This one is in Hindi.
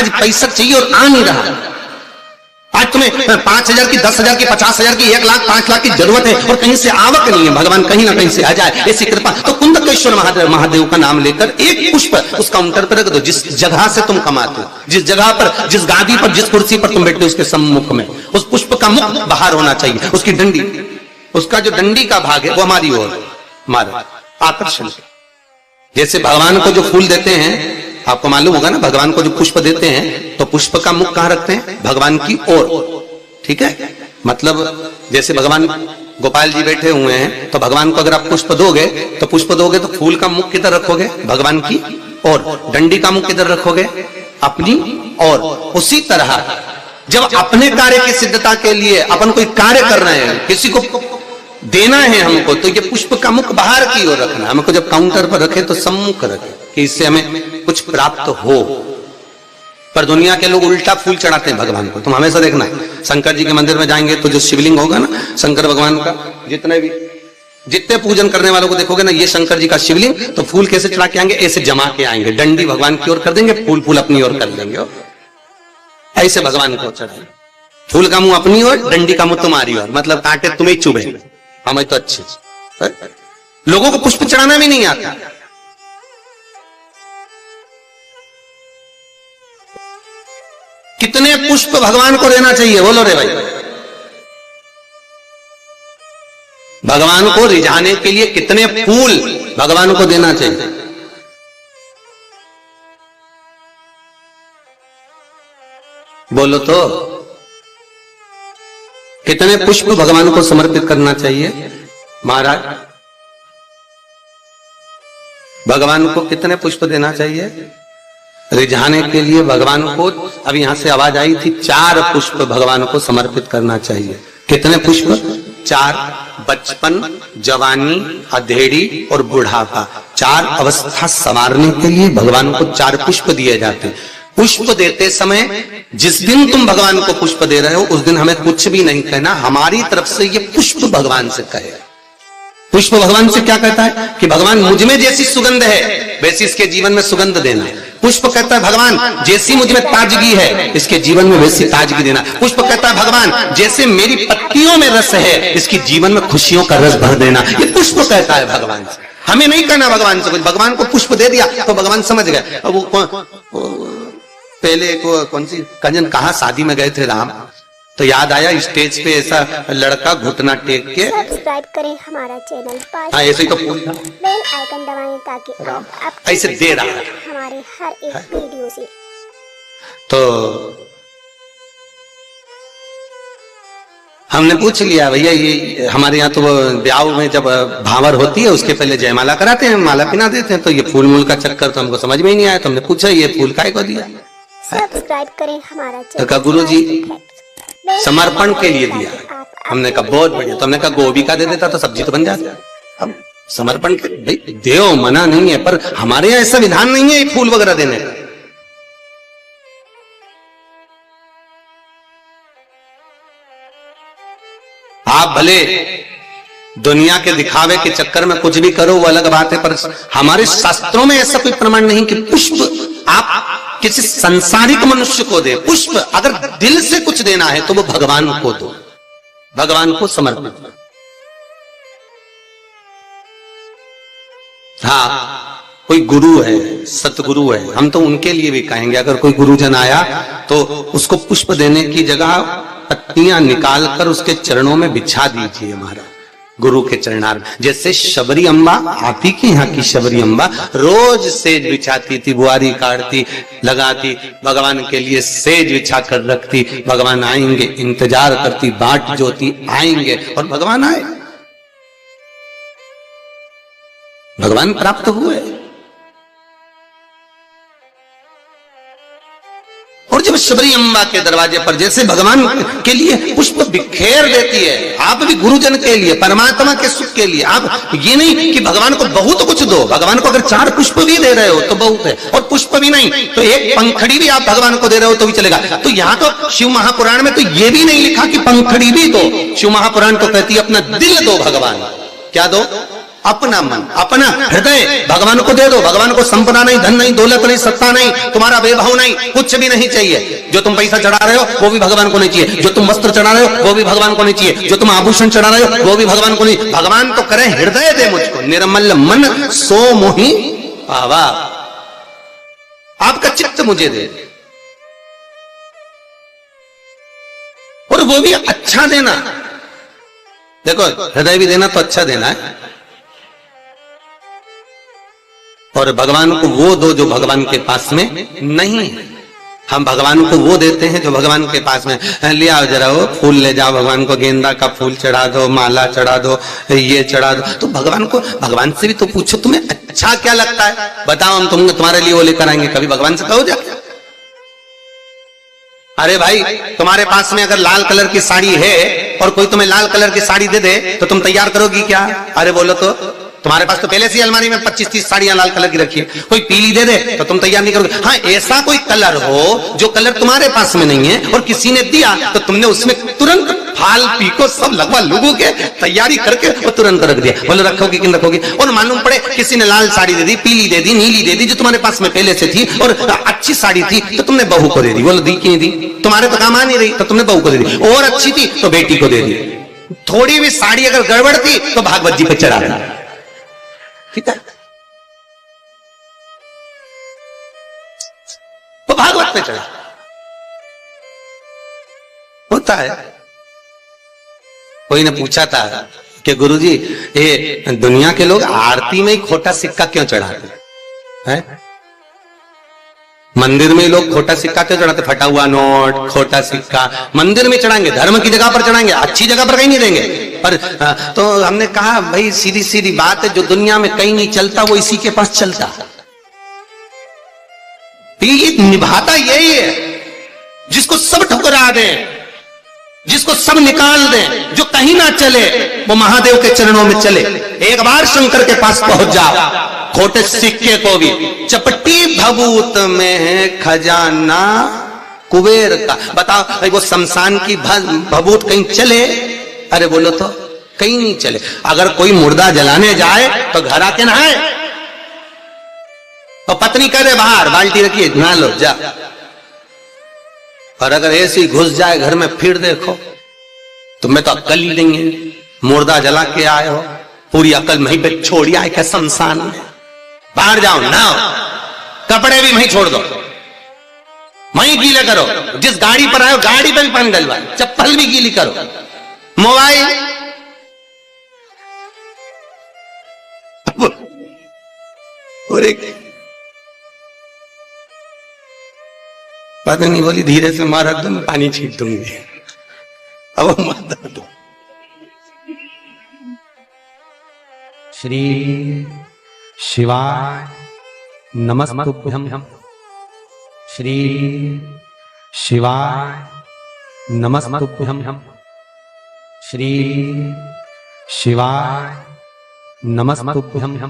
आज पैसा चाहिए और आ नहीं रहा। आज तुम्हें 5,000 की, 10,000 की, 50,000 की, 1 लाख, 5 लाख की जरूरत है और कहीं से आवक नहीं है। भगवान कहीं ना कहीं से आ जाए, ऐसी कृपा। तो कुंदकेश्वर महादेव का नाम लेकर एक पुष्प उस काउंटर पर रख दो, जिस जगह से तुम कमाते हो, जिस जगह पर, जिस गादी पर, जिस कुर्सी पर तुम बैठते हो, उसके सम्मुख में उस पुष्प का मुख बाहर होना चाहिए। उसकी डंडी, उसका जो डंडी का भाग है वो हमारी ओर, हमारा आकर्षण। जैसे भगवान को जो फूल देते हैं, आपको मालूम होगा ना, भगवान को जो पुष्प देते हैं तो पुष्प का मुख कहां रखते हैं? भगवान की ओर। ठीक है, मतलब जैसे भगवान गोपाल जी बैठे हुए हैं तो भगवान को अगर आप पुष्प दोगे तो फूल का मुख किधर रखोगे? भगवान की ओर। डंडी का मुख किधर रखोगे? अपनी ओर। उसी तरह जब अपने कार्य की सिद्धता के लिए अपन कोई कार्य कर रहे हैं, किसी को देना है हमको, तो ये पुष्प का मुख बाहर की ओर रखना। हमको जब काउंटर पर रखे तो सम्मुख रखे कि इससे हमें कुछ प्राप्त हो। पर दुनिया के लोग उल्टा फूल चढ़ाते हैं भगवान को। तुम हमेशा देखना, शंकर जी के मंदिर में जाएंगे तो जो शिवलिंग होगा ना शंकर भगवान का, जितने पूजन करने वालों को देखोगे ना, ये शंकर जी का शिवलिंग, तो फूल कैसे चढ़ा के आएंगे? ऐसे जमा के आएंगे, डंडी भगवान की ओर कर देंगे, फूल अपनी ओर कर देंगे, ऐसे भगवान को चढ़ाएंगे। फूल का मुंह अपनी ओर, डंडी का मुंह तुम्हारी ओर, मतलब कांटे तुम्हें चुभे, हमें तो अच्छे। लोगों को पुष्प चढ़ाना भी नहीं आता। कितने पुष्प भगवान को देना चाहिए? बोलो रे भाई। भगवान को रिझाने के लिए कितने फूल भगवान को देना चाहिए? बोलो तो, कितने पुष्प भगवान को समर्पित करना चाहिए? महाराज, भगवान को कितने पुष्प देना चाहिए रिझाने के लिए? भगवान को, अभी यहां से आवाज आई थी, 4 पुष्प भगवान को समर्पित करना चाहिए। कितने पुष्प? 4। बचपन, जवानी, अधेड़ी और बुढ़ापा, 4 अवस्था संवारने के लिए भगवान को 4 पुष्प दिए जाते हैं। पुष्प देते समय जिस दिन तुम भगवान को पुष्प दे रहे हो उस दिन हमें कुछ भी नहीं कहना, हमारी तरफ से ये पुष्प भगवान से कहे। पुष्प भगवान से क्या कहता है कि भगवान मुझ में जैसी सुगंध है वैसी इसके जीवन में सुगंध देना। पुष्प कहता है भगवान जैसी मुझ में ताजगी है इसके जीवन में वैसी ताजगी देना। पुष्प कहता है भगवान जैसे मेरी पत्तियों में रस है इसके जीवन में खुशियों का रस भर देना। ये पुष्प कहता है भगवान से। हमें नहीं कहना भगवान से कुछ। भगवान को पुष्प दे दिया तो भगवान समझ गए। अब वो पहले कौन सी कंजन कहा शादी में गए थे राम, तो याद आया स्टेज पे ऐसा लड़का घुटना टेक के। सब्सक्राइब करें हमारा चैनल, हाँ ऐसे ही तो फूल था, बेल आइकन दबाएं ताकि आप ऐसे दे रहा है हमारे हर एक वीडियो से। तो हमने पूछ लिया भैया ये हमारे यहाँ तो ब्याह में जब भावर होती है उसके पहले जयमाला कराते हैं, माला पिना देते हैं, तो ये फूल मूल का चक्कर तो हमको समझ में ही नहीं आया। तो हमने पूछा ये फूल काहे को दिया? सब्सक्राइब करें हमारा चैनल। तो गुरु जी समर्पण के लिए दिया। हमने कहा बहुत बढ़िया। तो हमने कहा गोभी का दे देता तो सब्जी तो बन जाती। अब समर्पण के भाई देव मना नहीं है, पर हमारे यहाँ ऐसा विधान नहीं है फूल वगैरह देने का। आप भले दुनिया के दिखावे के चक्कर में कुछ भी करो वो अलग बात है, पर हमारे शास्त्रों में ऐसा कोई प्रमाण नहीं कि पुष्प आप किसी संसारिक मनुष्य को दे। पुष्प अगर दिल से कुछ देना है तो वो भगवान को दो, भगवान को समर्पित। हाँ कोई गुरु है, सतगुरु है, हम तो उनके लिए भी कहेंगे अगर कोई गुरुजन आया तो उसको पुष्प देने की जगह पत्तियां निकाल कर उसके चरणों में बिछा दीजिए महाराज, गुरु के चरणार। जैसे शबरी अम्बा, आप ही के यहाँ की शबरी अम्बा रोज सेज बिछाती थी, बुआरी काटती, लगाती, भगवान के लिए सेज बिछा कर रखती। भगवान आएंगे इंतजार करती, बाट जोती आएंगे और भगवान आए, भगवान प्राप्त हुए। और जब शबरी अम्बा के दरवाजे पर जैसे भगवान के लिए पुष्प बिखेर देती है, आप भी गुरुजन के लिए, परमात्मा के सुख के लिए। आप ये नहीं कि भगवान को बहुत कुछ दो, भगवान को अगर 4 पुष्प भी दे रहे हो तो बहुत है, और पुष्प भी नहीं तो एक पंखड़ी भी आप भगवान को दे रहे हो तो भी चलेगा। तो यहाँ तो शिव महापुराण में तो ये भी नहीं लिखा कि पंखड़ी भी दो। शिव महापुराण तो कहती है अपना दिल दो भगवान। क्या दो? अपना मन, अपना हृदय भगवान को दे दो। भगवान को संपदा नहीं, धन नहीं, दौलत नहीं, सत्ता नहीं, तुम्हारा वैभव नहीं, कुछ भी नहीं चाहिए। जो तुम पैसा चढ़ा रहे हो वो भी भगवान को नहीं चाहिए, जो तुम वस्त्र चढ़ा रहे हो वो भी भगवान को नहीं चाहिए, जो तुम आभूषण चढ़ा रहे हो वो भी भगवान को नहीं। भगवान तो करें हृदय दे मुझको, निर्मल मन सो मोहि पावा, आपका चित्त मुझे दे, और वो भी अच्छा देना। देखो हृदय भी देना तो अच्छा देना है, और भगवान को वो दो जो भगवान के पास में नहीं है। हम भगवान को वो देते हैं जो भगवान के पास में, ले आओ जरा वो फूल ले जाओ, भगवान को गेंदा का फूल चढ़ा दो, माला चढ़ा दो, ये चढ़ा दो। तो भगवान से भी तो पूछो तुम्हें अच्छा क्या लगता है, बताओ हम तुम्हारे लिए वो लेकर आएंगे। कभी भगवान से कहो जाके, अरे भाई तुम्हारे पास में अगर लाल कलर की साड़ी है और कोई तुम्हें लाल कलर की साड़ी दे दे तो तुम तैयार करोगी क्या? अरे बोलो तो, तुम्हारे पास तो पहले से अलमारी में 25-30 साड़ियां लाल कलर की रखी है, कोई पीली दे दे तो तुम तैयार नहीं करोगे। हाँ, ऐसा कोई कलर हो जो कलर तुम्हारे पास में नहीं है और किसी ने दिया तो तुमने उसमें तुरंत फाल पीको सब लगवा लुगू के तैयारी करके और तुरंत रख दिया। बोलो रखोगी कि रखोगी? और मालूम पड़े किसी ने लाल साड़ी दे दी, पीली दे दी, नीली दे दी, जो तुम्हारे पास में पहले से थी और अच्छी साड़ी थी तो तुमने बहू को दे दी। बोलो दी क्यों दी? तुम्हारे तो काम आ नहीं रही तो तुमने बहू को दे दी, और अच्छी थी तो बेटी को दे दी। थोड़ी भी साड़ी अगर गड़बड़ थी तो भागवत जी पे चढ़ा देना, ठीक है? तो भागवत पे चढ़ा होता है। कोई ने पूछा था कि गुरुजी ये दुनिया के लोग आरती में ही खोटा सिक्का क्यों चढ़ाते हैं? मंदिर में लोग खोटा सिक्का क्यों चढ़ाते? फटा हुआ नोट, खोटा सिक्का मंदिर में चढ़ाएंगे, धर्म की जगह पर चढ़ाएंगे, अच्छी जगह पर कहीं नहीं देंगे। पर तो हमने कहा भाई सीधी सीधी बात है, जो दुनिया में कहीं नहीं चलता वो इसी के पास चलता। ये निभाता यही है, जिसको सब ठुकरा दे, जिसको सब निकाल दे, जो कहीं ना चले वो महादेव के चरणों में चले। एक बार शंकर के पास पहुंच जाओ, खोटे सिक्के को भी चपटी भभूत में है खजाना कुबेर का। बताओ भाई वो शमशान की भभूत कहीं चले? अरे बोलो तो कहीं नहीं चले। अगर कोई मुर्दा जलाने जाए तो घर आके नहाए, और पत्नी करे बाहर बाल्टी रखिए नहा लो जा। और अगर ऐसे ही घुस जाए घर में फिर देखो तुम्हें तो अक्ल ही नहीं है। मुर्दा जला के आए हो, पूरी अक्ल वहीं पे छोड़ी आए क्या शमशान में? बाहर जाओ नहाओ, कपड़े भी वहीं छोड़ दो, वहीं गीले करो। जिस गाड़ी पर आए हो गाड़ी पे भी पानी डलवाए, चप्पल भी गीली करो, मोबाइल और एक पता नहीं बोली धीरे से मार दो, मैं पानी छीट दूंगी। अब मत दो। श्री शिवाय नमस्तुभ्यं। श्री शिवाय नमस्तुभ्यं। श्री शिवाय नमस्तुभ्यं।